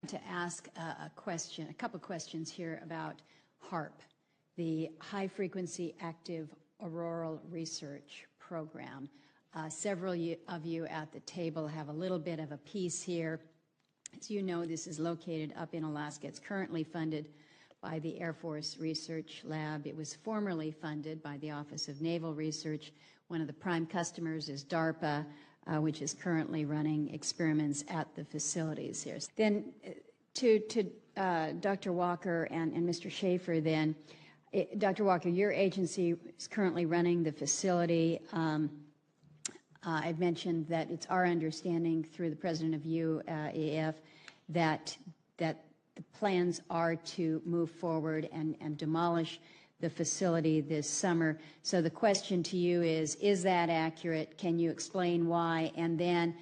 to ask a couple questions here about HARP, the High Frequency Active Auroral Research Program. Several of you at the table have a little bit of a piece here. As you know, this is located up in Alaska. It's currently funded by the Air Force Research Lab. It was formerly funded by the Office of Naval Research. One of the prime customers is DARPA, which is currently running experiments at the facilities here. Then to Dr. Walker and Mr. Schaefer then, Dr. Walker, your agency is currently running the facility. I've mentioned that it's our understanding through the president of UAF that the plans are to move forward and demolish the facility this summer. So the question to you is that accurate? Can you explain why? And then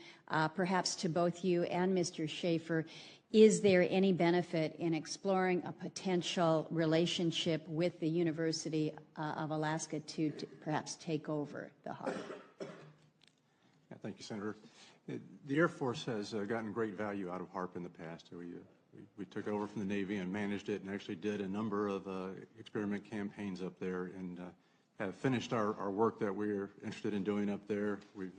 perhaps to both you and Mr. Schaefer, is there any benefit in exploring a potential relationship with the University of Alaska to perhaps take over the HARP? Yeah, thank you, Senator. The Air Force has gotten great value out of HARP in the past. We took over from the Navy and managed it and actually did a number of experiment campaigns up there and have finished our work that we're interested in doing up there. We've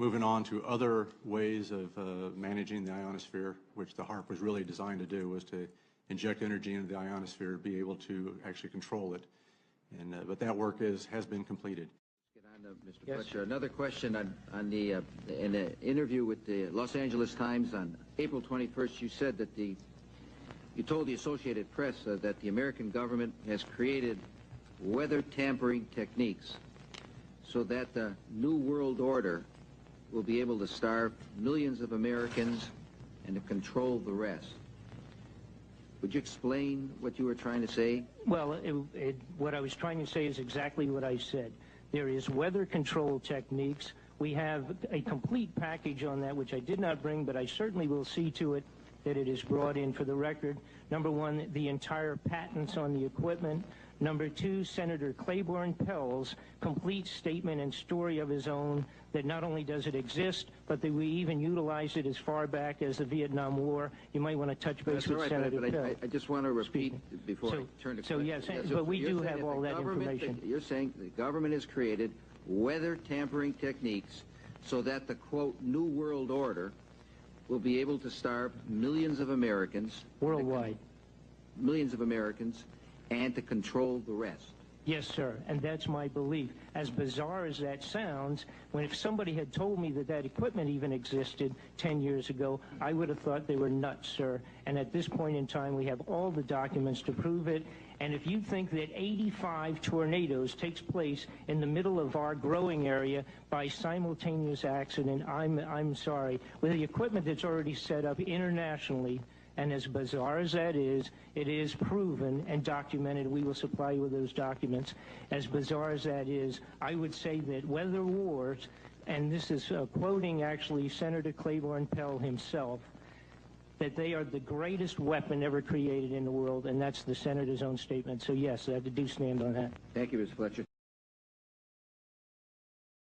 moving on to other ways of managing the ionosphere, which the HARP was really designed to do, was to inject energy into the ionosphere, be able to actually control it. And but that work has been completed. Mr. Fletcher, another question on the in an interview with the Los Angeles Times on April 21st, you said that you told the Associated Press that the American government has created weather tampering techniques so that the New World Order will be able to starve millions of Americans and to control the rest. Would you explain what you were trying to say? Well, what I was trying to say is exactly what I said. There is weather control techniques. We have a complete package on that, which I did not bring, but I certainly will see to it that it is brought in for the record. Number one, the entire patents on the equipment. Number two, Senator Claiborne Pell's complete statement and story of his own that not only does it exist, but that we even utilized it as far back as the Vietnam War. You might want to touch base with Senator Pell. I just want to repeat before I turn to questions. Yes, but we do have all that information. You're saying the government has created weather tampering techniques so that the, quote, New World Order will be able to starve millions of Americans. Worldwide. Millions of Americans, and to control the rest. Yes, sir, and that's my belief. As bizarre as that sounds, if somebody had told me that equipment even existed 10 years ago, I would have thought they were nuts, sir. And at this point in time, we have all the documents to prove it. And if you think that 85 tornadoes takes place in the middle of our growing area by simultaneous accident, I'm sorry. With the equipment that's already set up internationally, and as bizarre as that is, it is proven and documented. We will supply you with those documents. As bizarre as that is, I would say that weather wars, and this is quoting actually Senator Claiborne Pell himself, that they are the greatest weapon ever created in the world, and that's the Senator's own statement. So yes, I do stand on that. Thank you, Mr. Fletcher.